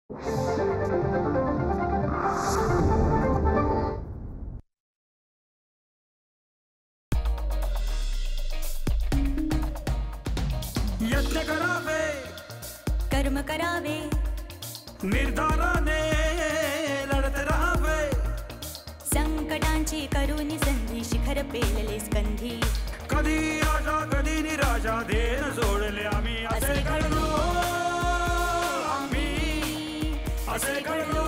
यज्ञ करावे, कर्म करावे, निर्धाराने लढत राहावे, संकटांची करुणी संधी, शिखर पेलले स्कंधी. कधी आशा कधी निराशा, ध्येय सोडले आम्ही, असे घडलो आम्ही, असे घडलो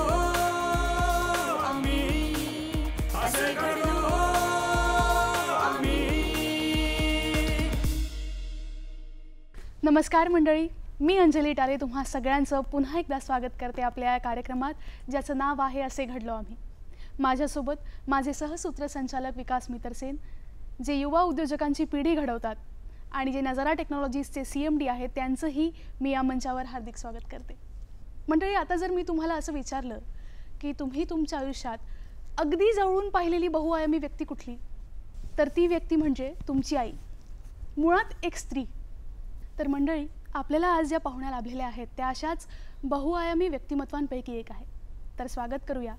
आम्ही, असे घडलो आम्ही. नमस्कार मंडळी, मी अंजली टारे तुम्हा सगळ्यांचं पुन्हा एकदा स्वागत करते आपल्या या कार्यक्रमात, ज्याचं नाव आहे असे घडलो आम्ही. माझ्यासोबत माझे सहसूत्रसंचालक विकास मितरसेन, जे युवा उद्योजकांची पिढी घडवतात आणि जे नजारा टेक्नॉलॉजीजचे CMD आहेत, त्यांचंही मी या मंचावर हार्दिक स्वागत करते. मंडळी, आता जर मी तुम्हाला असं विचारलं की तुम्ही तुमच्या आयुष्यात अगदी जवळून पाहिलेली बहुआयामी व्यक्ती कुठली, तर ती व्यक्ती म्हणजे तुमची आई, मुळात एक स्त्री. तर मंडळी, आपल्याला आज ज्या पाहुण्या लाभलेल्या आहेत त्या अशाच बहुआयामी व्यक्तिमत्वांपैकी एक आहे. तर स्वागत करूया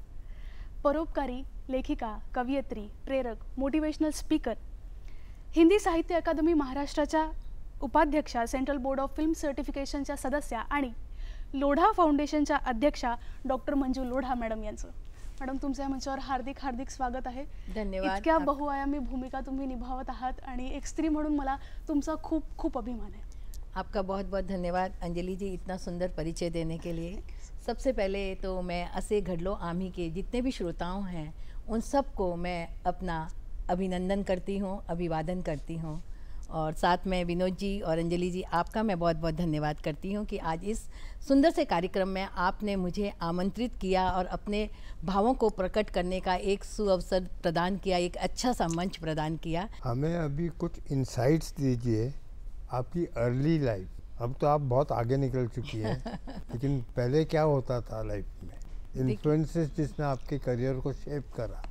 परोपकारी, लेखिका, कवयित्री, प्रेरक, मोटिवेशनल स्पीकर, हिंदी साहित्य अकादमी महाराष्ट्राच्या उपाध्यक्षा, सेंट्रल बोर्ड ऑफ फिल्म सर्टिफिकेशनच्या सदस्या आणि लोढा फाउंडेशनच्या अध्यक्षा डॉक्टर मंजू लोढा मॅडम यांचं. मॅडम, तुमच्या या मंचावर हार्दिक हार्दिक स्वागत आहे. धन्यवाद. इतक्या बहुआयामी भूमिका तुम्ही निभावत आहात आणि एक स्त्री म्हणून मला तुमचा खूप खूप अभिमान है. आपका बहुत बहुत धन्यवाद अंजलि जी, इतना सुंदर परिचय देने के लिए. सबसे पहले तो मैं असे घडलो आम्ही के जितने भी श्रोताओं हैं उन सबको मैं अपना अभिनंदन करती हूँ, अभिवादन करती हूँ. और साथ में विनोद जी और अंजलि जी, आपका मैं बहुत बहुत धन्यवाद करती हूँ कि आज इस सुंदर से कार्यक्रम में आपने मुझे आमंत्रित किया और अपने भावों को प्रकट करने का एक सुअवसर प्रदान किया, एक अच्छा सा मंच प्रदान किया. हमें अभी कुछ इंसाइट्स दीजिए आपकी अर्ली लाइफ. अब तो आप बहुत आगे निकल चुकी हैं लेकिन पहले क्या होता था लाइफ में, इन्फ्लुएंसेस जिसने आपके करियर को शेप करा.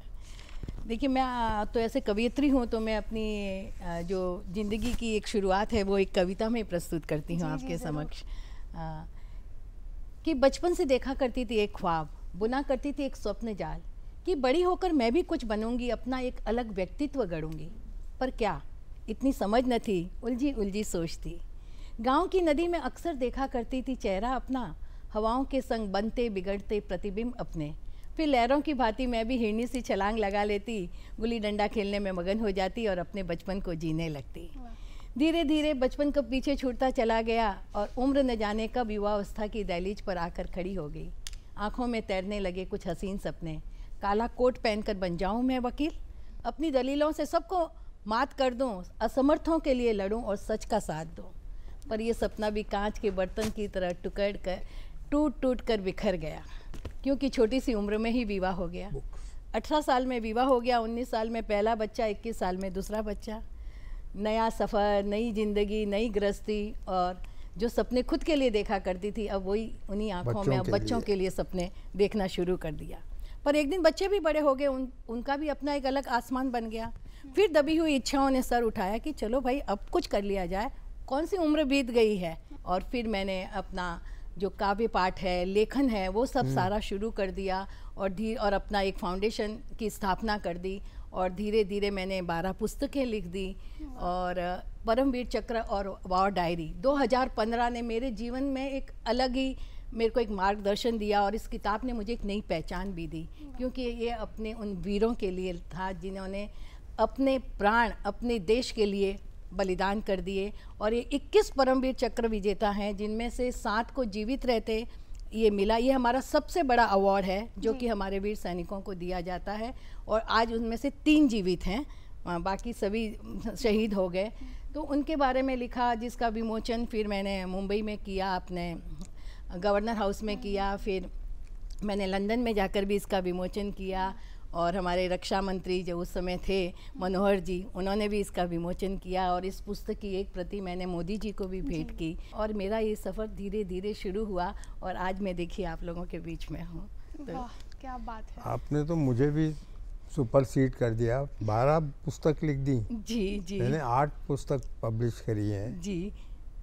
देखिए, मैं तो ऐसे कवयित्री हूँ, तो मैं अपनी जो ज़िंदगी की एक शुरुआत है वो एक कविता में प्रस्तुत करती हूँ आपके समक्ष. कि बचपन से देखा करती थी एक ख्वाब, बुना करती थी एक स्वप्न जाल, कि बड़ी होकर मैं भी कुछ बनूंगी, अपना एक अलग व्यक्तित्व गढ़ूंगी. पर क्या इतनी समझ न थी, उलझी उलझी सोचती. गांव की नदी में अक्सर देखा करती थी चेहरा अपना, हवाओं के संग बनते बिगड़ते प्रतिबिंब अपने. फिर लहरों की भांति मैं भी हिरनी सी छलांग लगा लेती, गुल्ली डंडा खेलने में मगन हो जाती और अपने बचपन को जीने लगती. धीरे धीरे बचपन कब पीछे छूटता चला गया और उम्र न जाने कब युवावस्था की दहलीज पर आकर खड़ी हो गई. आँखों में तैरने लगे कुछ हसीन सपने, काला कोट पहनकर बन जाऊँ मैं वकील, अपनी दलीलों से सबको मात कर दूं, असमर्थों के लिए लड़ूं और सच का साथ दूं. पर ये सपना भी कांच के बर्तन की तरह टूट टूट कर बिखर गया, क्योंकि छोटी सी उम्र में ही विवाह हो गया. 18 साल में विवाह हो गया, 19 साल में पहला बच्चा, 21 साल में दूसरा बच्चा. नया सफ़र, नई ज़िंदगी, नई गृहस्थी, और जो सपने खुद के लिए देखा करती थी अब वही उन्हीं आँखों में अब बच्चों के लिए सपने देखना शुरू कर दिया. पर एक दिन बच्चे भी बड़े हो गए, उनका भी अपना एक अलग आसमान बन गया. फिर दबी हुई इच्छाओं ने सर उठाया कि चलो भाई अब कुछ कर लिया जाए, कौन सी उम्र बीत गई है. और फिर मैंने अपना जो काव्य पाठ है, लेखन है, वो सब सारा शुरू कर दिया और अपना एक फाउंडेशन की स्थापना कर दी. और धीरे धीरे मैंने 12 पुस्तकें लिख दी और परमवीर चक्र और वॉर डायरी 2015 ने मेरे जीवन में एक अलग ही मेरे को एक मार्गदर्शन दिया. और इस किताब ने मुझे एक नई पहचान भी दी, क्योंकि ये अपने उन वीरों के लिए था जिन्होंने अपने प्राण अपने देश के लिए बलिदान कर दिए. और ये 21 परमवीर चक्र विजेता हैं, जिनमें से 7 को जीवित रहते ये मिला. ये हमारा सबसे बड़ा अवार्ड है जो कि हमारे वीर सैनिकों को दिया जाता है. और आज उनमें से 3 जीवित हैं, बाकी सभी शहीद हो गए. तो उनके बारे में लिखा, जिसका विमोचन फिर मैंने मुंबई में किया, अपने गवर्नर हाउस में किया. फिर मैंने लंदन में जाकर भी इसका विमोचन किया. और हमारे रक्षा मंत्री जो उस समय थे मनोहर जी, उन्होंने भी इसका विमोचन किया. और इस पुस्तक की एक प्रति मैंने मोदी जी को भी भेंट की. और मेरा ये सफ़र धीरे धीरे शुरू हुआ और आज मैं देखिए आप लोगों के बीच में हूँ. वाह, क्या बात है. आपने तो मुझे भी सुपर सीड कर दिया. 12 पुस्तक लिख दी. जी जी. मैंने 8 पुस्तक पब्लिश करी हैं जी.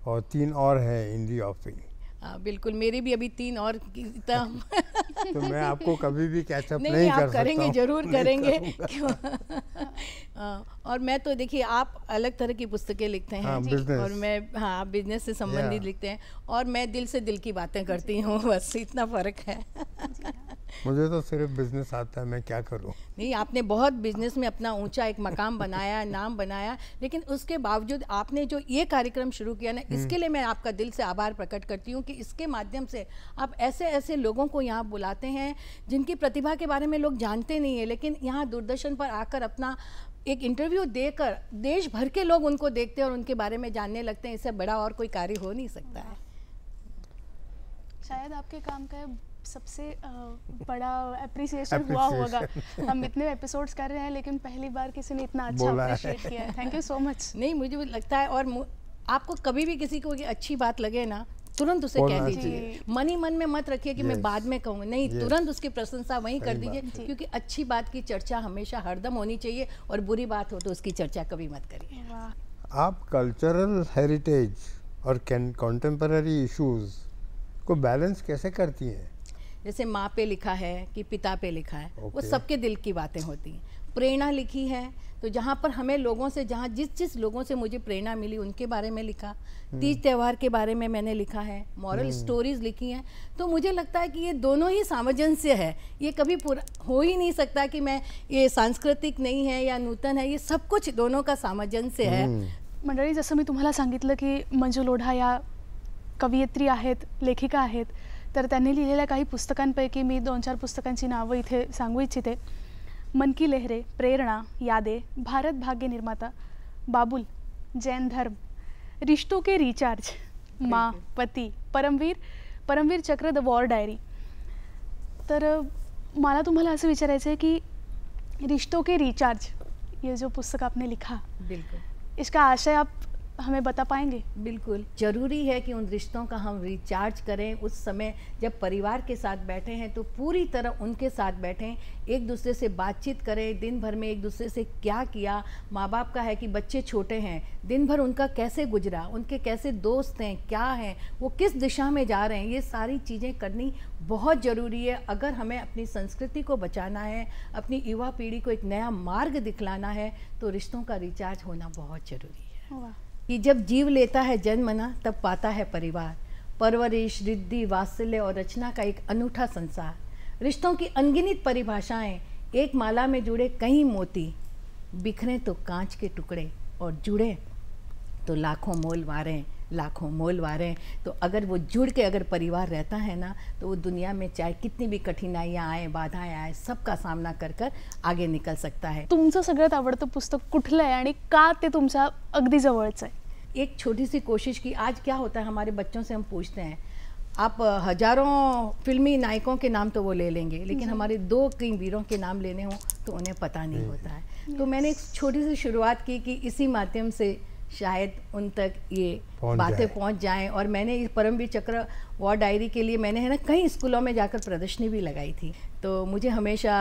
और 3 और हैं इन दी ऑफिंग. हाँ बिल्कुल, मेरी भी अभी 3 और तो मैं आपको कभी भी कैचअप नहीं, नहीं कर आप सकता करेंगे, हूँ। जरूर नहीं करेंगे। करूँगा। क्यों? और मैं तो देखिए, आप अलग तरह की पुस्तकें लिखते हैं हाँ, business। और मैं हाँ बिजनेस से संबंधित Yeah। लिखते हैं, और मैं दिल से दिल की बातें करती हूँ, बस इतना फ़र्क है। मुझे तो सिर्फ बिजनेस आता है, मैं क्या करूँ। नहीं, आपने बहुत बिजनेस में अपना ऊंचा एक मकाम बनाया, नाम बनाया, लेकिन उसके बावजूद आपने जो ये कार्यक्रम शुरू किया ना, इसके लिए मैं आपका दिल से आभार प्रकट करती हूँ कि इसके माध्यम से आप ऐसे ऐसे लोगों को यहाँ बुलाते हैं जिनकी प्रतिभा के बारे में लोग जानते नहीं है, लेकिन यहाँ दूरदर्शन पर आकर अपना एक इंटरव्यू देकर देश भर के लोग उनको देखते हैं और उनके बारे में जानने लगते हैं। इससे बड़ा और कोई कार्य हो नहीं सकता है। शायद आपके काम का सबसे बड़ा अप्रिसिएशन हुआ होगा। हम इतने एपिसोड्स कर रहे हैं लेकिन पहली बार किसी ने इतना अच्छा बोला है। अप्रिशिएट किया है। Thank you so much. नहीं, मुझे भी लगता है, और आपको कभी भी किसी को अच्छी बात लगे ना, तुरंत उसे बोलना कह दीजिए। चाहिए। मन ही मन में मत रखिए कि मैं Yes। बाद में कहूँ, नहीं, Yes। तुरंत उसकी प्रशंसा वहीं कर सही बात दीजिए, है। क्योंकि अच्छी बात की चर्चा हमेशा हरदम होनी चाहिए, और बुरी बात हो तो उसकी चर्चा कभी मत करिए। वाह, आप कल्चरल हेरिटेज और कंटेम्पररी इश्यूज को बैलेंस कैसे करती हैं? जैसे माँ पे लिखा है कि पिता पे लिखा है, वो Okay। सबके दिल की बातें होती हैं। प्रेरणा लिखी है तो जहाँ पर हमें लोगों से, जहाँ जिस लोगों से मुझे प्रेरणा मिली उनके बारे में लिखा। तीज त्यौहार के बारे में मैंने लिखा है, मॉरल स्टोरीज लिखी हैं। तो मुझे लगता है कि ये दोनों ही सामंजस्य है, ये कभी पूरा हो ही नहीं सकता कि मैं ये सांस्कृतिक नहीं है या नूतन है, ये सब कुछ दोनों का सामंजस्य है। मंडळी, जसं मी तुम्हाला सांगितलं की मंजू लोढा या कवयित्री आहेत, लेखिका आहेत, तर त्यांनी लिहिलेल्या काही पुस्तकांपैकी मी 2-4 पुस्तकांची नावं इथे सांगू इच्छिते. मन की लहरे, प्रेरणा, यादें, भारत भाग्य निर्माता, बाबुल, जैन धर्म, रिश्तों के रिचार्ज, माँ, पति, परमवीर चक्र, द वॉर डायरी. तर मला तुम्हाला असं विचारायचं आहे की रिश्तों के रिचार्ज, ये जो पुस्तक आपने लिखा, बिल्कुल इसका आशय आप हमें बता पाएंगे? बिल्कुल ज़रूरी है कि उन रिश्तों का हम रिचार्ज करें। उस समय जब परिवार के साथ बैठे हैं तो पूरी तरह उनके साथ बैठें, एक दूसरे से बातचीत करें, दिन भर में एक दूसरे से क्या किया। माँ बाप का है कि बच्चे छोटे हैं, दिन भर उनका कैसे गुजरा, उनके कैसे दोस्त हैं, क्या हैं, वो किस दिशा में जा रहे हैं, ये सारी चीज़ें करनी बहुत ज़रूरी है। अगर हमें अपनी संस्कृति को बचाना है, अपनी युवा पीढ़ी को एक नया मार्ग दिखलाना है, तो रिश्तों का रिचार्ज होना बहुत ज़रूरी है। वाह, कि जब जीव लेता है जन्म ना, तब पाता है परिवार, परवरिश, रिद्धि, वात्सल्य और रचना का एक अनूठा संसार। रिश्तों की अनगिनत परिभाषाएं, एक माला में जुड़े कई मोती, बिखरे तो कांच के टुकड़े और जुड़े तो लाखों मोल वारें, लाखों मोल वारें। तो अगर वो जुड़ के अगर परिवार रहता है ना, तो वो दुनिया में चाहे कितनी भी कठिनाइयाँ आए, बाधाएं आए, सबका सामना कर कर आगे निकल सकता है। तुमचं सगळ्यात आवडतं पुस्तक कुठलं आहे आणि का ते तुमच्या अगदी जवळचं आहे? एक छोटी सी कोशिश की, आज क्या होता है हमारे बच्चों से हम पूछते हैं, आप हजारों फिल्मी नायकों के नाम तो वो ले लेंगे, लेकिन हमारे 2 कई वीरों के नाम लेने हों तो उन्हें पता नहीं होता है। तो मैंने एक छोटी सी शुरुआत की कि इसी माध्यम से शायद उन तक ये बातें पहुंच जाएं। और मैंने इस परमवीर चक्र वॉर डायरी के लिए मैंने है ना कई स्कूलों में जाकर प्रदर्शनी भी लगाई थी। तो मुझे हमेशा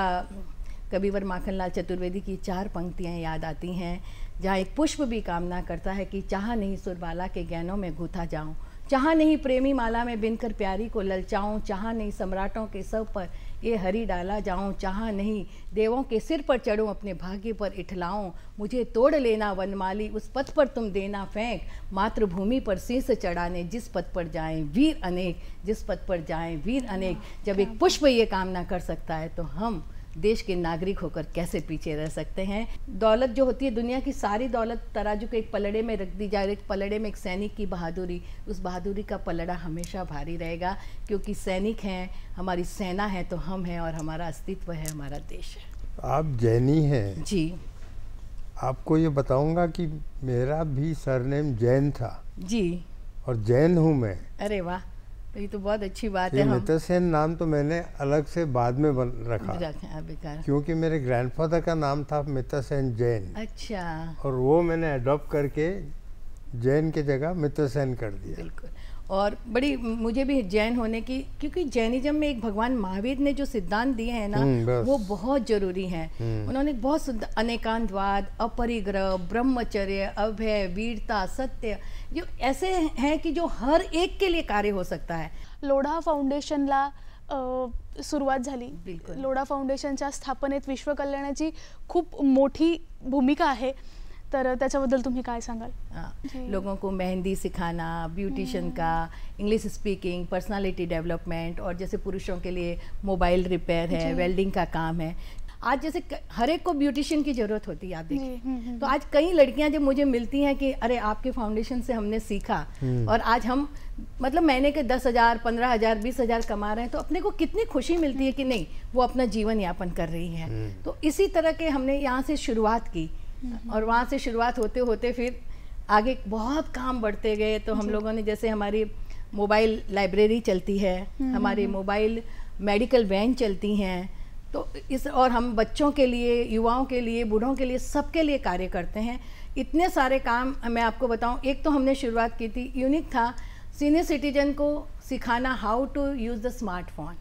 कविवर माखनलाल चतुर्वेदी की 4 पंक्तियाँ याद आती हैं, जहाँ एक पुष्प भी कामना करता है कि चाह नहीं सुरबाला के गहनों में गूथा जाऊं, चाह नहीं प्रेमी माला में बिनकर प्यारी को ललचाऊं, चाह नहीं सम्राटों के सब पर ये हरी डाला जाऊं, चाह नहीं देवों के सिर पर चढ़ूं, अपने भाग्य पर इठलाऊं, मुझे तोड़ लेना वनमाली, उस पथ पर तुम देना फेंक, मातृभूमि पर शीश चढ़ाने जिस पथ पर जाएं वीर अनेक, जिस पथ पर जाएं वीर अनेक। जब एक पुष्प ये कामना कर सकता है तो हम देश के नागरिक होकर कैसे पीछे रह सकते हैं। दौलत जो होती है, दुनिया की सारी दौलत तराजू के एक पलड़े में रख दी जाए, एक पलड़े में एक सैनिक की बहादुरी, उस बहादुरी का पलड़ा हमेशा भारी रहेगा, क्योंकि सैनिक हैं, हमारी सेना है तो हम हैं, और हमारा अस्तित्व है, हमारा देश है। आप जैनी हैं जी। आपको ये बताऊंगा कि मेरा भी सरनेम जैन था जी। और जैन हूँ मैं। अरे वाह, तो ये तो बहुत अच्छी बात ये है। हम मित्रसेन नाम तो मैंने अलग से बाद में रखा, बेकार। क्योंकि मेरे ग्रैंडफादर का नाम था मित्रसेन जैन, अच्छा, और वो मैंने अडॉप्ट करके जैन की जगह मित्रसेन कर दिया। बिल्कुल। और बड़ी मुझे भी जैन होने की, क्योंकि जैनिज्म में एक भगवान महावीर ने जो सिद्धांत दिए हैं ना वो बहुत जरूरी हैं। उन्होंने बहुत अनेकांतवाद, अपरिग्रह, ब्रह्मचर्य, अभय, वीरता, सत्य, जो ऐसे हैं कि जो हर एक के लिए कार्य हो सकता है। लोढा फाउंडेशनला सुरुवात झाली। बिलकुल. लोढा फाउंडेशनच्या स्थापनेत विश्व कल्याणाची खूप मोठी भूमिका आहे, तर त्याच्याबद्दल तुम्ही काय सांगाल? जी. लोगों को मेहंदी सिखाना, ब्यूटिशियन का, इंग्लिश स्पीकिंग, पर्सनालिटी डेवलपमेंट, और जैसे पुरुषों के लिए मोबाइल रिपेयर है, जी. वेल्डिंग का काम है। आज जैसे हर एक को ब्यूटिशियन की ज़रूरत होती है, आप देखिए। जी. तो आज कई लड़कियां जब मुझे मिलती हैं कि अरे आपके फाउंडेशन से हमने सीखा और आज हम मतलब महीने के 10,000, 15,000, 20,000 कमा रहे हैं, तो अपने को कितनी खुशी मिलती है कि नहीं वो अपना जीवन यापन कर रही है। तो इसी तरह के हमने यहाँ से शुरुआत की और वहाँ से शुरुआत होते होते फिर आगे बहुत काम बढ़ते गए। तो हम लोगों ने जैसे हमारी मोबाइल लाइब्रेरी चलती है, हमारी मोबाइल मेडिकल वैन चलती हैं, तो इस और हम बच्चों के लिए, युवाओं के लिए, बूढ़ों के लिए, सबके लिए कार्य करते हैं। इतने सारे काम मैं आपको बताऊं, एक तो हमने शुरुआत की थी, यूनिक था, सीनियर सिटीजन को सिखाना how to use the smartphone,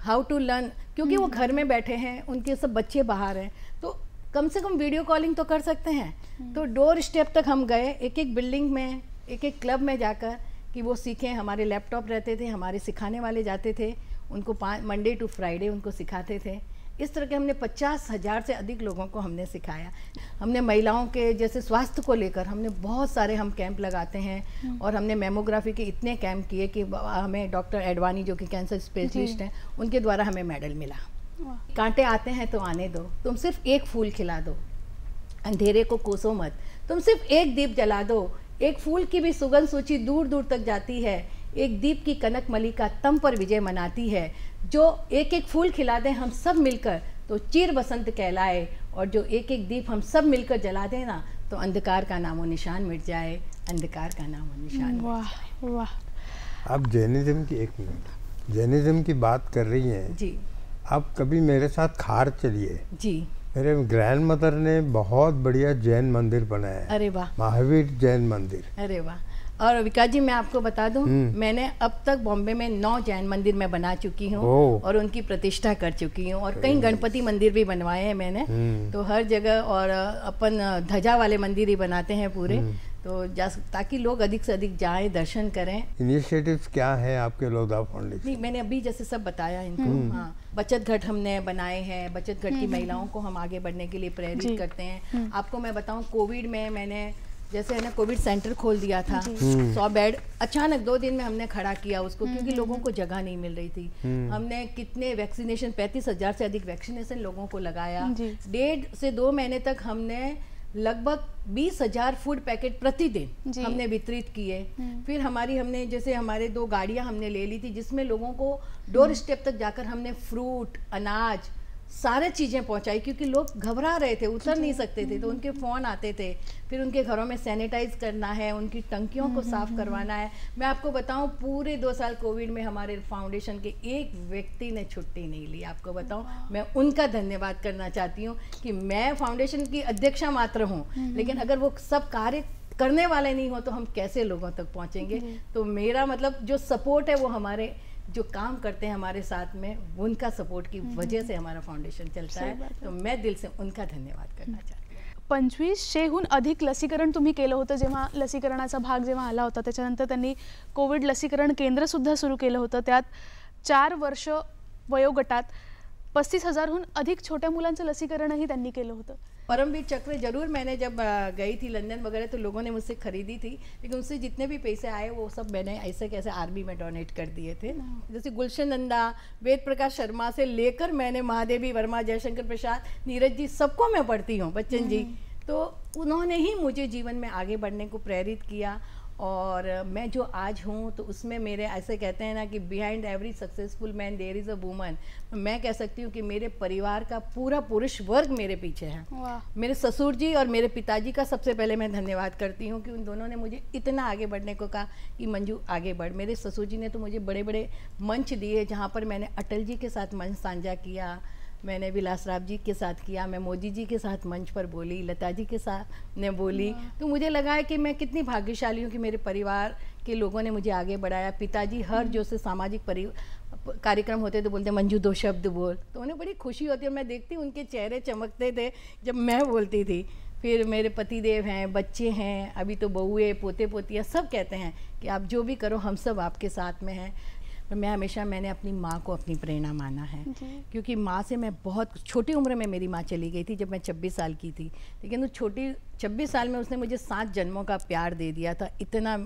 how to learn, क्योंकि वो घर में बैठे हैं, उनके सब बच्चे बाहर हैं, तो कम से कम वीडियो कॉलिंग तो कर सकते हैं। तो डोर स्टेप तक हम गए, एक एक बिल्डिंग में, एक एक क्लब में जाकर कि वो सीखें। हमारे लैपटॉप रहते थे, हमारे सिखाने वाले जाते थे, उनको मंडे टू फ्राइडे उनको सिखाते थे। इस तरह के हमने 50,000 से अधिक लोगों को हमने सिखाया। हमने महिलाओं के जैसे स्वास्थ्य को लेकर हमने बहुत सारे हम कैंप लगाते हैं और हमने मेमोग्राफी के इतने कैंप किए कि हमें डॉक्टर एडवानी जो कि कैंसर स्पेशलिस्ट हैं, उनके द्वारा हमें मेडल मिला। कांटे आते हैं तो आने दो, तुम सिर्फ एक फूल खिला दो, अंधेरे को कोसो मत, तुम सिर्फ एक दीप जला दो, एक फूल की भी सुगंध सूची दूर दूर तक जाती है, एक दीप की कनक मलिका तम पर विजय मनाती है, जो एक एक फूल खिला दें हम सब मिलकर तो चीर बसंत कहलाए, और जो एक एक दीप हम सब मिलकर जला दें ना तो अंधकार का नामो निशान मिट जाए, अंधकार का नामो निशान मिट वाह जाए। वाह। आप जैनिज्म की, एक मिनट, जैनिज्म की बात कर रही हैं जी आप, कभी मेरे साथ खार चलिए। जी। मेरे ग्रैंड मदर ने बहुत बढ़िया जैन मंदिर बनाया है, अरे वाह, महावीर जैन मंदिर। अरे वाह। और विकास जी मैं आपको बता दूं, मैंने अब तक बॉम्बे में 9 जैन मंदिर मैं बना चुकी हूँ और उनकी प्रतिष्ठा कर चुकी हूँ, और कई गणपति मंदिर भी बनवाए हैं मैंने। तो हर जगह, और अपन ध्वजा वाले मंदिर ही बनाते हैं पूरे, तो ताकि लोग अधिक से अधिक जाएं, दर्शन करें। इनिशिएटिव्स क्या है आपके लोधा फाउंडेशन? नहीं, मैंने अभी जैसे सब बताया इनको। हाँ, बचत घट हमने बनाए हैं, बचत घट की महिलाओं को हम आगे बढ़ने के लिए प्रेरित करते हैं। आपको मैं बताऊं, कोविड में मैंने जैसे है ना कोविड सेंटर खोल दिया था, 100 बेड अचानक 2 दिन में हमने खड़ा किया उसको, क्योंकि लोगों को जगह नहीं मिल रही थी। हमने कितने वैक्सीनेशन, 35,000 से अधिक वैक्सीनेशन लोगों को लगाया। 1.5 से 2 महीने तक हमने लगभग 20,000 फूड पैकेट प्रतिदिन हमने वितरित किए। फिर हमने जैसे हमारे 2 गाड़ियां हमने ले ली थी, जिसमें लोगों को डोर स्टेप तक जाकर हमने फ्रूट, अनाज, सारे चीज़ें पहुंचाई, क्योंकि लोग घबरा रहे थे, उतर नहीं सकते थे, तो उनके फ़ोन आते थे। फिर उनके घरों में सैनिटाइज करना है, उनकी टंकियों को साफ़ करवाना है। मैं आपको बताऊं, पूरे 2 साल कोविड में हमारे फाउंडेशन के एक व्यक्ति ने छुट्टी नहीं ली। आपको बताऊं, मैं उनका धन्यवाद करना चाहती हूँ कि मैं फाउंडेशन की अध्यक्षा मात्र हूँ, लेकिन अगर वो सब कार्य करने वाले नहीं हो तो हम कैसे लोगों तक पहुँचेंगे। तो मेरा मतलब जो सपोर्ट है वो हमारे जो काम करते हैं हमारे साथ में, उनका सपोर्ट की वजह से हमारा फाउंडेशन चलता है। तो मैं दिल से उनका धन्यवाद करना चाहती हूँ। 2500हून अधिक लसीकरण तुम्ही केलं होतं। जेव्हा लसीकरणाचा भाग जेव्हा आला होता, त्याच्यानंतर त्यांनी कोविड लसीकरण केंद्रसुद्धा सुरू केलं होतं। त्यात 4 वर्ष वयोगटात 35,000हून अधिक छोट्या मुलांचं लसीकरणही त्यांनी केलं होतं। परमवीर चक्र जरूर मैंने जब गई थी लंदन वगैरह, तो लोगों ने मुझसे खरीदी थी, लेकिन उससे जितने भी पैसे आए वो सब मैंने ऐसे कैसे आर्मी में डोनेट कर दिए थे। जैसे गुलशन नंदा, वेद प्रकाश शर्मा से लेकर मैंने महादेवी वर्मा, जयशंकर प्रसाद, नीरज जी, सबको मैं पढ़ती हूँ, बच्चन जी, तो उन्होंने ही मुझे जीवन में आगे बढ़ने को प्रेरित किया। और मैं जो आज हूँ तो उसमें मेरे ऐसे कहते हैं ना कि behind every successful man there is a woman. मैं कह सकती हूँ कि मेरे परिवार का पूरा पुरुष वर्ग मेरे पीछे है। मेरे ससुर जी और मेरे पिताजी का सबसे पहले मैं धन्यवाद करती हूँ कि उन दोनों ने मुझे इतना आगे बढ़ने को कहा कि मंजू आगे बढ़। मेरे ससुर जी ने तो मुझे बड़े बड़े मंच दिए, जहाँ पर मैंने अटल जी के साथ मंच साझा किया, मैंने विलास राव जी के साथ किया, मैं मोदी जी के साथ मंच पर बोली, लता जी के साथ ने बोली। तो मुझे लगा है कि मैं कितनी भाग्यशाली हूँ कि मेरे परिवार के लोगों ने मुझे आगे बढ़ाया। पिताजी हर जो से सामाजिक कार्यक्रम होते तो बोलते मंजू 2 शब्द बोल, तो उन्हें बड़ी खुशी होती है। मैं देखती उनके चेहरे चमकते थे जब मैं बोलती थी। फिर मेरे पतिदेव हैं, बच्चे हैं, अभी तो बहुए पोते पोतियाँ सब कहते हैं कि आप जो भी करो हम सब आपके साथ में हैं। पर मैंने अपनी माँ को अपनी प्रेरणा माना है, क्योंकि माँ से मैं बहुत छोटी उम्र में मेरी माँ चली गई थी जब मैं 26 साल की थी, लेकिन उस छोटी 26 साल में उसने मुझे 7 जन्मों का प्यार दे दिया था। इतना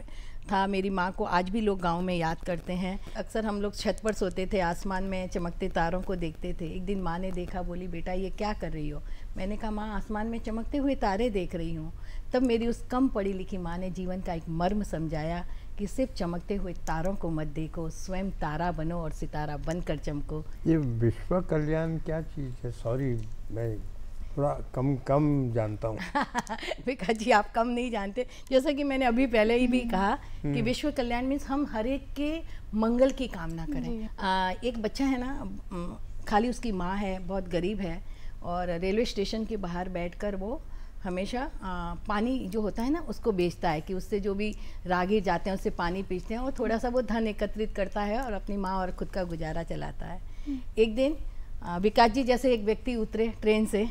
था मेरी माँ को आज भी लोग गांव में याद करते हैं। अक्सर हम लोग छत पर सोते थे, आसमान में चमकते तारों को देखते थे। एक दिन माँ ने देखा, बोली बेटा ये क्या कर रही हो? मैंने कहा माँ आसमान में चमकते हुए तारे देख रही हूँ। तब मेरी उस कम पढ़ी लिखी माँ ने जीवन का एक मर्म समझाया कि सिर्फ चमकते हुए तारों को मत देखो, स्वयं तारा बनो और सितारा बनकर चमको। ये विश्व कल्याण क्या चीज़ है? सॉरी मैं थोड़ा कम जानता हूँ। विकास जी आप कम नहीं जानते। जैसा कि मैंने अभी पहले ही भी कहा कि विश्व कल्याण मीन्स हम हर एक के मंगल की कामना करें। एक बच्चा है ना, खाली उसकी माँ है, बहुत गरीब है, और रेलवे स्टेशन के बाहर बैठकर वो हमेशा पानी जो होता है ना उसको बेचता है, कि उससे जो भी राहगीर जाते हैं उससे पानी पीते हैं, और थोड़ा सा वो धन एकत्रित करता है और अपनी माँ और खुद का गुजारा चलाता है। एक दिन विकास जी जैसे एक व्यक्ति उतरे ट्रेन से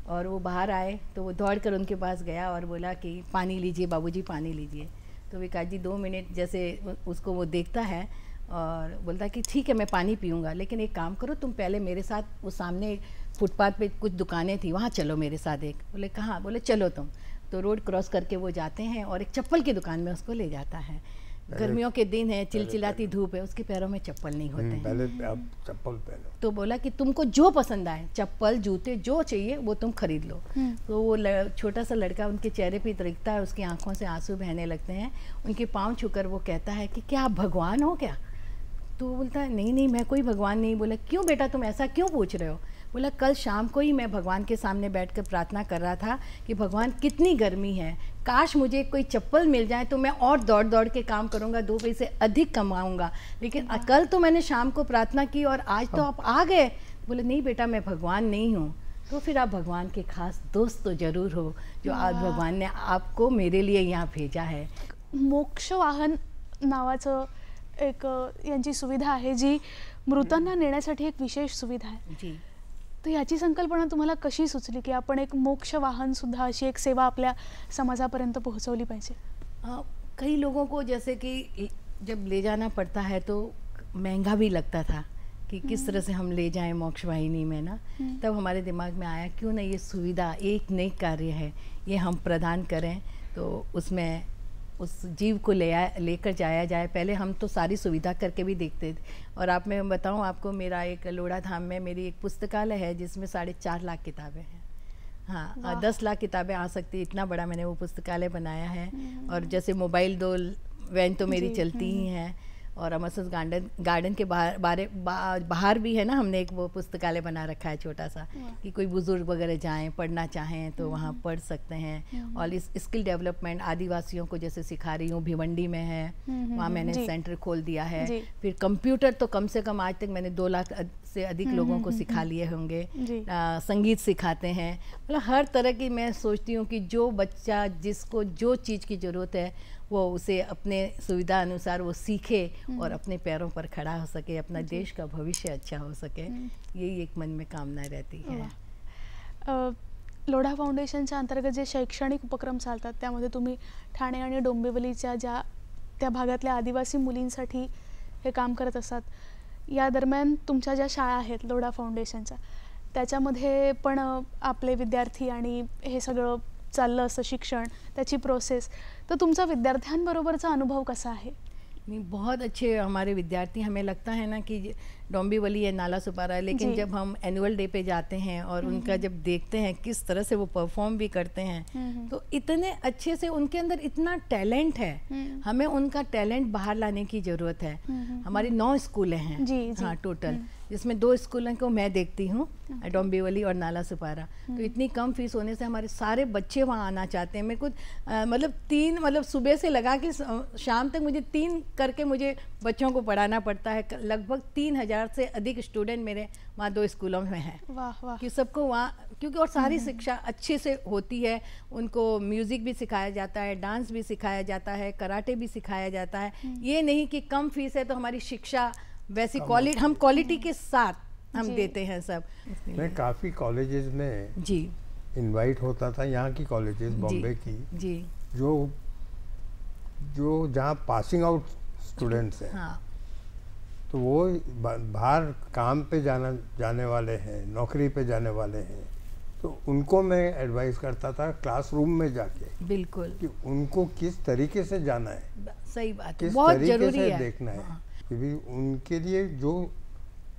और वो बाहर आए, तो वो दौड़कर उनके पास गया और बोला कि पानी लीजिए बाबूजी, पानी लीजिए। तो विकास जी 2 मिनट जैसे उसको वो देखता है और बोलता है कि ठीक है मैं पानी पीऊँगा, लेकिन एक काम करो तुम पहले मेरे साथ वो सामने फुटपाथ पे कुछ दुकानें थी वहाँ चलो मेरे साथ। एक बोले कहाँ? बोले चलो तुम। तो रोड क्रॉस करके वो जाते हैं और एक चप्पल की दुकान में उसको ले जाता है। गर्मियों के दिन है, चिलचिलाती धूप है, उसके पैरों में चप्पल नहीं होते हैं। पहले आप चप्पल पहनो। तो बोला कि तुमको जो पसंद आए, चप्पल जूते जो चाहिए वो तुम खरीद लो। तो वो छोटा सा लड़का उनके चेहरे पे दिखता है, उसकी आंखों से आंसू बहने लगते हैं। उनके पाँव छूकर वो कहता है कि क्या आप भगवान हो क्या? तो वो बोलता है नहीं मैं कोई भगवान नहीं। बोला क्यों बेटा तुम ऐसा क्यों पूछ रहे हो? बोला कल शाम को ही मैं भगवान के सामने बैठकर प्रार्थना कर रहा था कि भगवान कितनी गर्मी है, काश मुझे कोई चप्पल मिल जाए तो मैं और दौड़ दौड़ के काम करूँगा, 2 पैसे अधिक कमाऊँगा। लेकिन कल तो मैंने शाम को प्रार्थना की और आज तो आप आ गए। बोले नहीं बेटा मैं भगवान नहीं हूँ। तो फिर आप भगवान के खास दोस्त तो ज़रूर हो, जो आज भगवान ने आपको मेरे लिए यहाँ भेजा है। मोक्ष वाहन नावाचं एक यांची सुविधा आहे जी मृतांना नेण्यासाठी एक विशेष सुविधा आहे जी। तो याची संकल्पना तुम्हाला कशी सुचली की आपण एक मोक्ष वाहन सुद्धा अशी एक सेवा आपल्या समाजापर्यंत पोहोचवली पाहिजे? कई लोगों को जैसे कि जब ले जाना पड़ता है तो महंगा भी लगता था कि किस तरह से हम ले जाएं मोक्ष वाहिनी में ना। तब हमारे दिमाग में आया क्यों ना ये सुविधा एक नई कार्य है, ये हम प्रदान करें तो उसमें उस जीव को लेकर जाया जाए। पहले हम तो सारी सुविधा करके भी देखते थे। और आप मैं बताऊं आपको, मेरा एक लोढ़ा धाम में मेरी एक पुस्तकालय है जिसमें 4.5 लाख किताबें हैं। हाँ 10 लाख किताबें आ सकती, इतना बड़ा मैंने वो पुस्तकालय बनाया है। और जैसे मोबाइल 2 वैन तो मेरी चलती ही हैं। और अमरसस गार्डन के बाहर भी है ना, हमने एक वो पुस्तकालय बना रखा है छोटा सा, कि कोई बुजुर्ग वगैरह जाएं पढ़ना चाहें तो वहाँ पढ़ सकते हैं। और इस स्किल डेवलपमेंट आदिवासियों को जैसे सिखा रही हूँ, भिवंडी में है, वहाँ मैंने सेंटर खोल दिया है। फिर कंप्यूटर तो कम से कम आज तक मैंने 2 लाख से अधिक लोगों को सिखा लिए होंगे। संगीत सिखाते हैं, मतलब हर तरह की। मैं सोचती हूँ कि जो बच्चा जिसको जो चीज़ की ज़रूरत है वो उसे अपने सुविधा अनुसार वो सीखे और अपने पैरों पर खड़ा हो सके, अपना देश का भविष्य अच्छा हो सके, यही एक मन में कामना रहती है। लोढा फाउंडेशनच्या अंतर्गत जे शैक्षणिक उपक्रम चालतात त्यामध्ये तुम्ही ठाणे आणि डोंबिवलीच्या त्या भागातल्या आदिवासी मुलींसाठी हे काम करत असतात। या दरम्यान तुमच्या ज्या शाळा आहेत लोढा फाउंडेशनच्या, त्याच्यामध्ये पण आपले विद्यार्थी आणि हे सगळं चाललं असं शिक्षण, त्याची प्रोसेस, तर तुमचा विद्यार्थ्यांबरोबरचा अनुभव कसा आहे? बहुत अच्छे हमारे विद्यार्थी, हमें लगता है ना कि डोंबिवली है, नाला सुपारा है, लेकिन जब हम एनुअल डे पे जाते हैं और उनका जब देखते हैं किस तरह से वो परफॉर्म भी करते हैं तो इतने अच्छे से, उनके अंदर इतना टैलेंट है। हमें उनका टैलेंट बाहर लाने की ज़रूरत है। हमारे 9 स्कूल हैं हाँ टोटल, जिसमें 2 स्कूलों को मैं देखती हूँ, डोंबिवली और नाला सुपारा। तो इतनी कम फीस होने से हमारे सारे बच्चे वहाँ आना चाहते हैं। मेरे को मतलब सुबह से लगा कि शाम तक मुझे 3 करके मुझे बच्चों को पढ़ाना पड़ता है। लगभग 3000 1000 से अधिक स्टूडेंट मेरे वहाँ 2 स्कूलों में हैं। वाह वाह। कि सबको वहाँ, क्योंकि और सारी शिक्षा अच्छे से होती है, उनको म्यूज़िक भी सिखाया जाता है, डांस भी सिखाया जाता है, कराटे भी सिखाया जाता है। ये नहीं कि कम फीस है तो हमारी शिक्षा वैसी क्वालिटी, हम क्वालिटी के साथ हम जी। देते हैं सब। मैं काफ़ी कॉलेजेस में जी इनवाइट होता था, यहाँ की कॉलेजेस बॉम्बे की, जी जो जहाँ पासिंग आउट स्टूडेंट्स हैं, हाँ तो वो बाहर काम पे जाने वाले हैं, नौकरी पे जाने वाले हैं, तो उनको मैं एडवाइस करता था क्लासरूम में जाके बिल्कुल कि उनको किस तरीके से जाना है, सही बात है, किस बहुत तरीके जरूरी से है। देखना है, हाँ, क्योंकि उनके लिए जो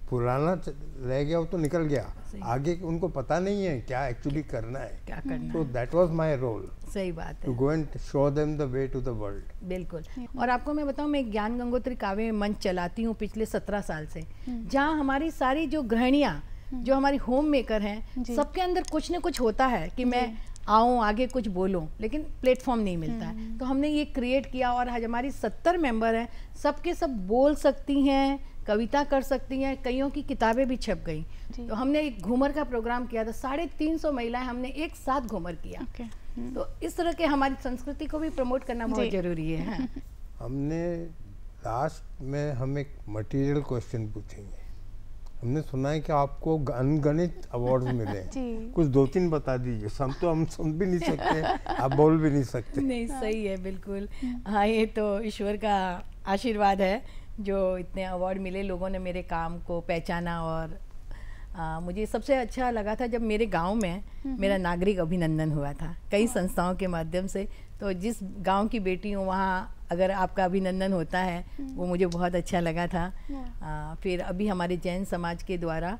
पुराना रह गया वो तो निकल गया, सही। आगे उनको पता नहीं है क्या एक्चुअली करना है। क्या करना तो है, दैट वाज माय रोल, सही बात टू है, go and show them the way to the world. बिल्कुल। और आपको मैं बताऊं, मैं ज्ञान गंगोत्री काव्य मंच चलाती हूँ पिछले 17 साल से, जहाँ हमारी सारी जो गृहिणियाँ, जो हमारी होम मेकर हैं, जी। सबके अंदर कुछ न कुछ होता है कि मैं आऊँ आगे कुछ बोलूँ, लेकिन प्लेटफॉर्म नहीं मिलता है। तो हमने ये क्रिएट किया और आज हमारी 70 मेंबर हैं, सबके सब बोल सकती हैं, कविता कर सकती हैं, कईयों की किताबें भी छप गई। जी। तो हमने एक घूमर का प्रोग्राम किया था, 350 महिलाएं हमने एक साथ घूमर किया। ओके। तो इस तरह के हमारी संस्कृति को भी प्रमोट करना बहुत जी। जरूरी है। हाँ। हमने लास्ट में हम एक मटेरियल क्वेश्चन पूछेंगे। हमने सुना है कि आपको अनगणित अवार्ड्स मिले हैं। जी। कुछ 2-3 बता दीजिए, सब तो हम सुन भी नहीं सकते, आप बोल भी नहीं सकते। नहीं, सही है, बिल्कुल। हाँ, ये तो ईश्वर का आशीर्वाद है जो इतने अवार्ड मिले, लोगों ने मेरे काम को पहचाना। और मुझे सबसे अच्छा लगा था जब मेरे गांव में मेरा नागरिक अभिनंदन हुआ था कई संस्थाओं के माध्यम से। तो जिस गांव की बेटी हूँ वहाँ अगर आपका अभिनंदन होता है, वो मुझे बहुत अच्छा लगा था। फिर अभी हमारे जैन समाज के द्वारा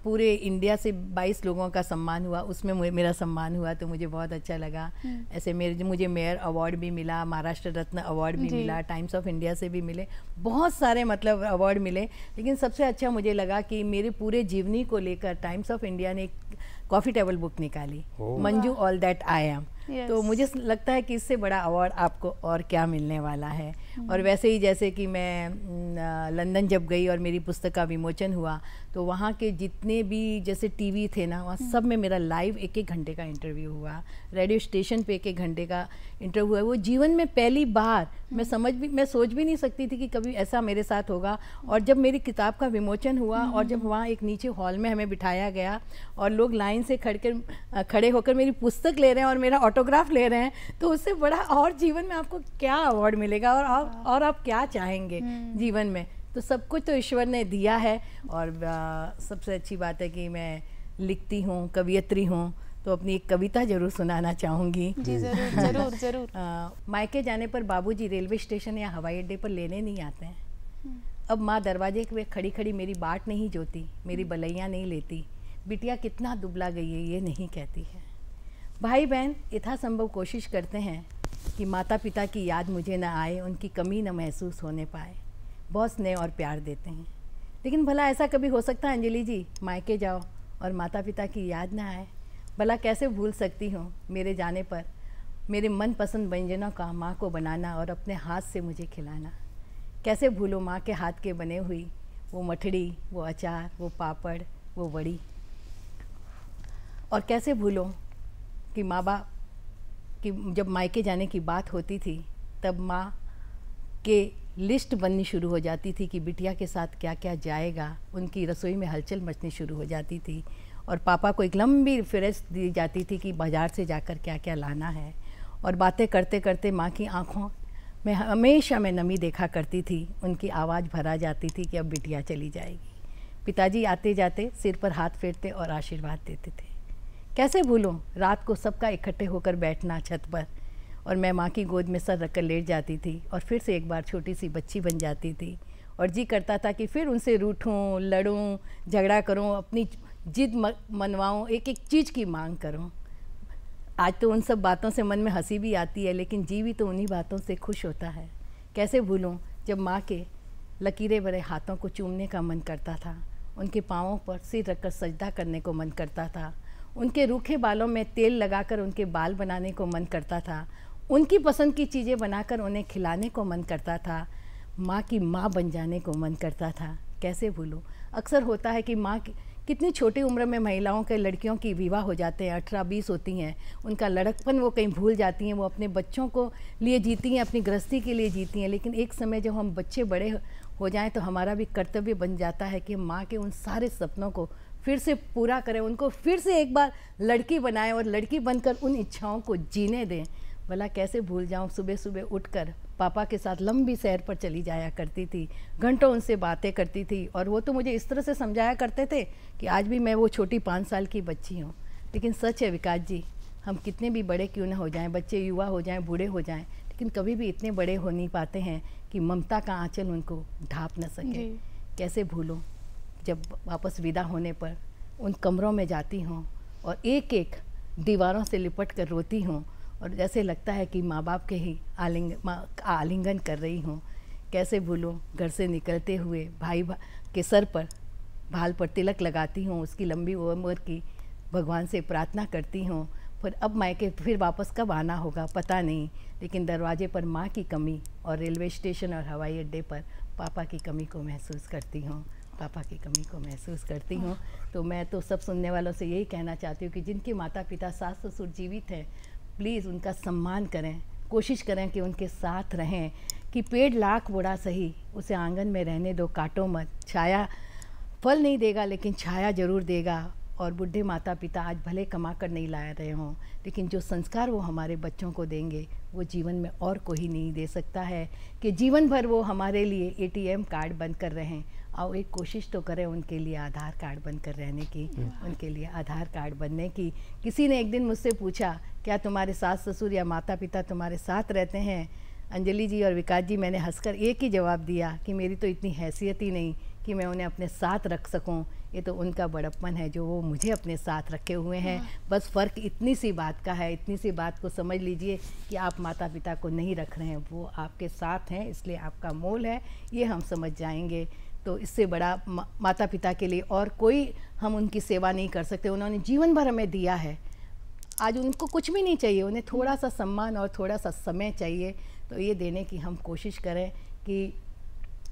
पूरे इंडिया से 22 लोगों का सम्मान हुआ, उसमें मेरा सम्मान हुआ, तो मुझे बहुत अच्छा लगा। ऐसे मुझे मेयर अवार्ड भी मिला, महाराष्ट्र रत्न अवार्ड भी मिला, टाइम्स ऑफ इंडिया से भी मिले, बहुत सारे मतलब अवार्ड मिले। लेकिन सबसे अच्छा मुझे लगा कि मेरे पूरे जीवनी को लेकर टाइम्स ऑफ इंडिया ने एक कॉफ़ी टेबल बुक निकाली, Manju all that I am. तो मुझे लगता है कि इससे बड़ा अवार्ड आपको और क्या मिलने वाला है। और वैसे ही जैसे कि मैं लंदन जब गई और मेरी पुस्तक का विमोचन हुआ, तो वहाँ के जितने भी जैसे टीवी थे ना, वहाँ सब में मेरा लाइव 1-1 घंटे का इंटरव्यू हुआ, रेडियो स्टेशन पे 1-1 घंटे का इंटरव्यू हुआ। वो जीवन में पहली बार मैं सोच भी नहीं सकती थी कि कभी ऐसा मेरे साथ होगा। और जब मेरी किताब का विमोचन हुआ और जब वहाँ एक नीचे हॉल में हमें बिठाया गया और लोग लाइन से खड़े होकर मेरी पुस्तक ले रहे हैं और मेरा ऑटोग्राफ ले रहे हैं, तो उससे बड़ा और जीवन में आपको क्या अवार्ड मिलेगा और आप क्या चाहेंगे जीवन में। तो सब कुछ तो ईश्वर ने दिया है। और सबसे अच्छी बात है कि मैं लिखती हूँ, कवियत्री हूँ, तो अपनी एक कविता जरूर सुनाना चाहूँगी। जी जरूर जरूर जरूर। मायके जाने पर बाबूजी रेलवे स्टेशन या हवाई अड्डे पर लेने नहीं आते हैं। अब माँ दरवाजे पे खड़ी खड़ी मेरी बाट नहीं जोती, मेरी बलैया नहीं लेती, बिटिया कितना दुबला गई है ये नहीं कहती है। भाई बहन यथासंभव कोशिश करते हैं कि माता पिता की याद मुझे न आए, उनकी कमी न महसूस होने पाए, बहुत स्नेह और प्यार देते हैं। लेकिन भला ऐसा कभी हो सकता है अंजलि जी, मायके जाओ और माता पिता की याद ना आए? भला कैसे भूल सकती हूँ मेरे जाने पर मेरे मनपसंद व्यंजनों का माँ को बनाना और अपने हाथ से मुझे खिलाना? कैसे भूलो माँ के हाथ के बने हुई वो मठड़ी, वो अचार, वो पापड़, वो बड़ी? और कैसे भूलो कि माँ बाप कि जब मायके जाने की बात होती थी तब माँ के लिस्ट बननी शुरू हो जाती थी कि बिटिया के साथ क्या क्या जाएगा। उनकी रसोई में हलचल मचनी शुरू हो जाती थी और पापा को एक लंबी फहरिस्त दी जाती थी कि बाज़ार से जाकर क्या क्या लाना है। और बातें करते करते माँ की आँखों में हमेशा मैं नमी देखा करती थी, उनकी आवाज़ भरा जाती थी कि अब बिटिया चली जाएगी। पिताजी आते जाते सिर पर हाथ फेरते और आशीर्वाद देते थे। कैसे भूलूं रात को सबका इकट्ठे होकर बैठना छत पर, और मैं माँ की गोद में सर रखकर लेट जाती थी और फिर से एक बार छोटी सी बच्ची बन जाती थी। और जी करता था कि फिर उनसे रूठूं, लड़ूं, झगड़ा करूं, अपनी जिद मनवाऊं, एक एक चीज़ की मांग करूं। आज तो उन सब बातों से मन में हंसी भी आती है, लेकिन जी भी तो उन्हीं बातों से खुश होता है। कैसे भूलूं जब माँ के लकीरें भरे हाथों को चूमने का मन करता था, उनके पाँवों पर सिर रखकर सजदा करने को मन करता था, उनके रूखे बालों में तेल लगाकर उनके बाल बनाने को मन करता था, उनकी पसंद की चीज़ें बनाकर उन्हें खिलाने को मन करता था, माँ की माँ बन जाने को मन करता था। कैसे भूलूं। अक्सर होता है कि माँ कितनी छोटी उम्र में महिलाओं के लड़कियों की विवाह हो जाते हैं, 18-20 होती हैं, उनका लड़कपन वो कहीं भूल जाती हैं, वो अपने बच्चों को लिए जीती हैं, अपनी गृहस्थी के लिए जीती हैं। लेकिन एक समय जब हम बच्चे बड़े हो जाएं तो हमारा भी कर्तव्य बन जाता है कि माँ के उन सारे सपनों को फिर से पूरा करें, उनको फिर से एक बार लड़की बनाएं और लड़की बनकर उन इच्छाओं को जीने दें। भला कैसे भूल जाऊं, सुबह सुबह उठकर पापा के साथ लंबी सैर पर चली जाया करती थी, घंटों उनसे बातें करती थी और वो तो मुझे इस तरह से समझाया करते थे कि आज भी मैं वो छोटी 5 साल की बच्ची हूँ। लेकिन सच है विकास जी, हम कितने भी बड़े क्यों ना हो जाएं, बच्चे युवा हो जाएं, बूढ़े हो जाएं, लेकिन कभी भी इतने बड़े हो नहीं पाते हैं कि ममता का आंचल उनको ढाँप न सके। कैसे भूलूं जब वापस विदा होने पर उन कमरों में जाती हूँ और एक एक दीवारों से लिपट कर रोती हूँ और जैसे लगता है कि माँ बाप के ही आलिंगन कर रही हूँ। कैसे भूलूं घर से निकलते हुए भाई के सर पर भाल पर तिलक लगाती हूँ, उसकी लंबी उम्र की भगवान से प्रार्थना करती हूँ। फिर अब मायके फिर वापस कब आना होगा पता नहीं, लेकिन दरवाजे पर माँ की कमी और रेलवे स्टेशन और हवाई अड्डे पर पापा की कमी को महसूस करती हूँ, पापा की कमी को महसूस करती हूँ। तो मैं तो सब सुनने वालों से यही कहना चाहती हूँ कि जिनके माता पिता सास ससुर जीवित हैं, प्लीज़ उनका सम्मान करें, कोशिश करें कि उनके साथ रहें। कि पेड़ लाख बड़ा सही, उसे आंगन में रहने दो, काटो मत। छाया फल नहीं देगा लेकिन छाया ज़रूर देगा। और बुढ़े माता पिता आज भले कमा कर नहीं ला रहे हों, लेकिन जो संस्कार वो हमारे बच्चों को देंगे वो जीवन में और कोई नहीं दे सकता है कि जीवन भर वो हमारे लिए ATM कार्ड बनकर रहें। और एक कोशिश तो करें उनके लिए आधार कार्ड बनकर रहने की, उनके लिए आधार कार्ड बनने की। किसी ने एक दिन मुझसे पूछा, क्या तुम्हारे सास ससुर या माता पिता तुम्हारे साथ रहते हैं? अंजलि जी और विकास जी, मैंने हंसकर एक ही जवाब दिया कि मेरी तो इतनी हैसियत ही नहीं कि मैं उन्हें अपने साथ रख सकूं। ये तो उनका बड़प्पन है जो वो मुझे अपने साथ रखे हुए हैं। बस फ़र्क इतनी सी बात का है, इतनी सी बात को समझ लीजिए कि आप माता पिता को नहीं रख रहे हैं, वो आपके साथ हैं, इसलिए आपका मोल है, ये हम समझ जाएंगे। तो इससे बड़ा माता पिता के लिए और कोई हम उनकी सेवा नहीं कर सकते। उन्होंने जीवन भर हमें दिया है, आज उनको कुछ भी नहीं चाहिए, उन्हें थोड़ा सा सम्मान और थोड़ा सा समय चाहिए। तो ये देने की हम कोशिश करें कि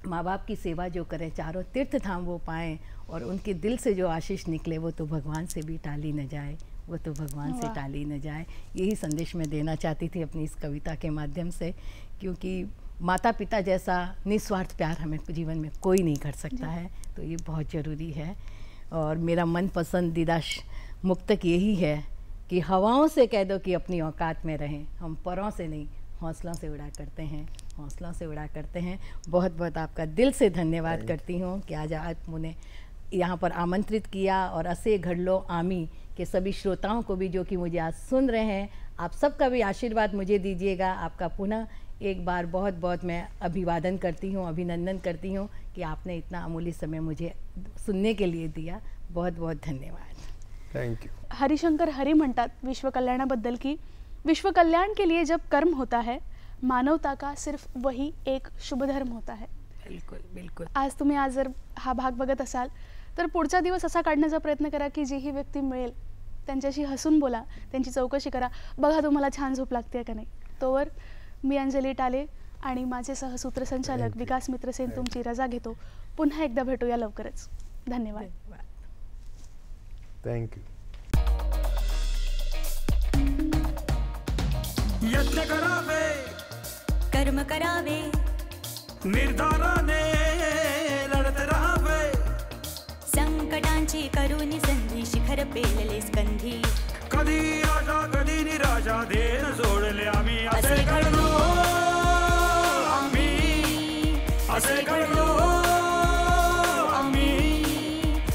माँ बाप की सेवा जो करें, चारों तीर्थ धाम वो पाएँ और उनके दिल से जो आशीष निकले वो तो भगवान से भी टाली न जाए, वो तो भगवान से टाली न जाए। यही संदेश मैं देना चाहती थी अपनी इस कविता के माध्यम से, क्योंकि माता पिता जैसा निस्वार्थ प्यार हमें जीवन में कोई नहीं कर सकता है। तो ये बहुत ज़रूरी है। और मेरा मन पसंदीदा मुक्तक यही है कि हवाओं से कह दो कि अपनी औकात में रहें, हम परों से नहीं हौसलों से उड़ा करते हैं, हौसलों से उड़ा करते हैं। बहुत बहुत आपका दिल से धन्यवाद करती हूँ कि आज आप मुझे यहाँ पर आमंत्रित किया। और असे घड़लो आमी के सभी श्रोताओं को भी जो कि मुझे आज सुन रहे हैं, आप सबका भी आशीर्वाद मुझे दीजिएगा। आपका पुनः एक बार बहुत बहुत मैं अभिवादन करती हूँ, अभिनंदन करती हूँ कि आपने इतना अमूल्य समय मुझे सुनने के लिए दिया। बहुत बहुत धन्यवाद। Thank you. हरिशंकर हरी म्हणतात विश्व कल्याणाबद्दल की विश्व कल्याण के लिए जब कर्म होता है, मानवता का सिर्फ वही एक शुभ धर्म होता है। बिल्कुल बिल्कुल। आज तुम्ही आज जर हा भाग बघत असाल तर पुढचा दिवस असा काढण्याचा प्रयत्न करा की जी ही व्यक्ती मिळेल त्यांच्याशी हसून बोला, त्यांची चौकशी करा, बघा तुम्हाला छान झोप लागते का नाही। तोवर मी अंजली टाले आणि माझे सहसूत्रसंचालक विकास मित्रसेन तुमची रजा घेतो। पुन्हा एकदा भेटूया लवकरच। धन्यवाद। Thank you. यज्ञ करावे, कर्म करावे, निर्धाराने लढत राहावे, संकटांची करुणी संधी शिखर पेलले स्कंधी। कधी आशा कधी निराशा देण सोडले आम्ही, असे घडलो आम्ही, असे घडलो आम्ही,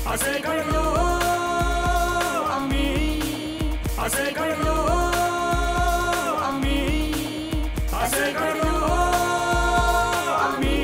असे घडलो आम्ही, असे घडलो आम्ही, असे घडलो आम्ही।